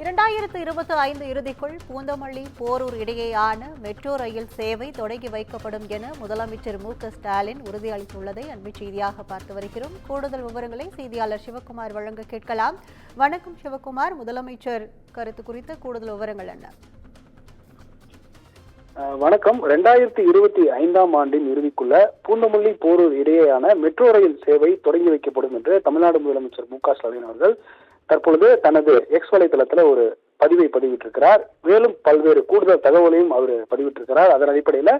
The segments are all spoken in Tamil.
2025 இறுதிக்குள் பூந்தமல்லி போரூர் இடையேயான மெட்ரோ ரயில் சேவை தொடங்கி வைக்கப்படும் என முதலமைச்சர் மு.க.ஸ்டாலின் உறுதியளித்துள்ளதை அண்மை செய்தியாக பார்த்து வருகிறோம். கூடுதல் விவரங்களை செய்தியாளர் சிவகுமார் வழங்க கேட்கலாம். வணக்கம் சிவகுமார், முதலமைச்சர் கருத்து குறித்த கூடுதல் விவரங்கள் என்ன? வணக்கம். 2025ஆம் ஆண்டின் இறுதிக்குள்ள பூந்தமல்லி போரூர் இடையேயான மெட்ரோ ரயில் சேவை தொடங்கி வைக்கப்படும் என்று தமிழ்நாடு முதலமைச்சர் மு.க.ஸ்டாலின் அவர்கள் தற்பொழுது தனது எக்ஸ் வலைதளத்துல ஒரு பதிவை பதிவிட்டிருக்கிறார். மேலும் பல்வேறு கூடுதல் தகவலையும் அவர் பதிவிட்டிருக்கிறார். அதன் அடிப்படையில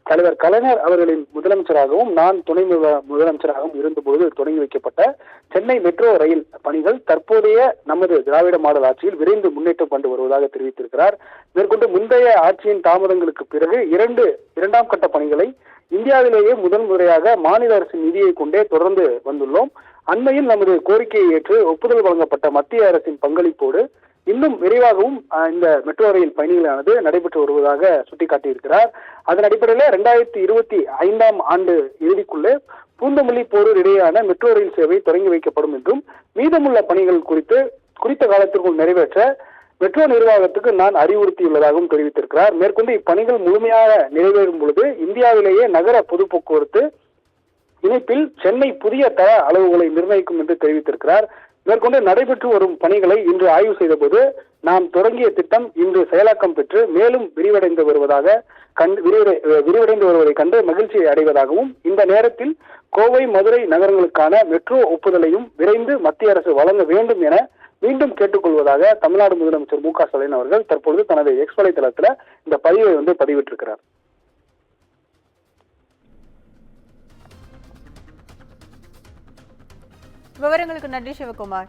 தலைவர் கலைஞர் அவர்களின் முதலமைச்சராகவும் நான் துணை முதலமைச்சராகவும் இருந்தபோது தொடங்கி வைக்கப்பட்ட சென்னை மெட்ரோ ரயில் பணிகள் தற்போதைய நமது திராவிட மாடல் ஆட்சியில் விரைந்து முன்னேற்றம் கண்டு வருவதாக தெரிவித்திருக்கிறார். மேற்கொண்டு முந்தைய ஆட்சியின் தாமதங்களுக்கு பிறகு இரண்டாம் கட்ட பணிகளை இந்தியாவிலேயே முதல் முறையாக மாநில அரசின் நிதியை கொண்டே தொடர்ந்து வந்துள்ளோம். அண்மையில் நமது கோரிக்கையை ஏற்று ஒப்புதல் வழங்கப்பட்ட மத்திய அரசின் பங்களிப்போடு இன்னும் விரைவாகவும் இந்த மெட்ரோ ரயில் பயணிகளானது நடைபெற்று வருவதாக சுட்டிக்காட்டியிருக்கிறார். அதன் அடிப்படையில் 2025ஆம் ஆண்டு இறுதிக்குள்ளே பூந்தமல்லி போரூர் இடையேயான மெட்ரோ ரயில் சேவை தொடங்கி வைக்கப்படும் என்றும் மீதமுள்ள பணிகள் குறித்த காலத்திற்குள் நிறைவேற்ற மெட்ரோ நிர்வாகத்துக்கு நான் அறிவுறுத்தியுள்ளதாகவும் தெரிவித்திருக்கிறார். மேற்கொண்டு இப்பணிகள் முழுமையாக நிறைவேறும் பொழுது இந்தியாவிலேயே நகர பொது போக்குவரத்து இணைப்பில் சென்னை புதிய தர அளவுகளை நிர்ணயிக்கும் என்று தெரிவித்திருக்கிறார். மேற்கொண்டு நடைபெற்று வரும் பணிகளை இன்று ஆய்வு செய்தபோது நாம் தொடங்கிய திட்டம் இன்று செயலாக்கம் பெற்று மேலும் விரிவடைந்து வருவதை கண்டு மகிழ்ச்சி அடைவதாகவும் இந்த நேரத்தில் கோவை மதுரை நகரங்களுக்கான மெட்ரோ ஒப்புதலையும் விரைந்து மத்திய அரசு வழங்க வேண்டும் என மீண்டும் கேட்டுக்கொள்வதாக தமிழ்நாடு முதலமைச்சர் மு.க.ஸ்டாலின் அவர்கள் தற்பொழுது தனது எக்ஸ் வலைதளத்துல இந்த பதிவை பதிவிட்டிருக்கிறார். விவரங்களுக்கு நன்றி சிவகுமார்.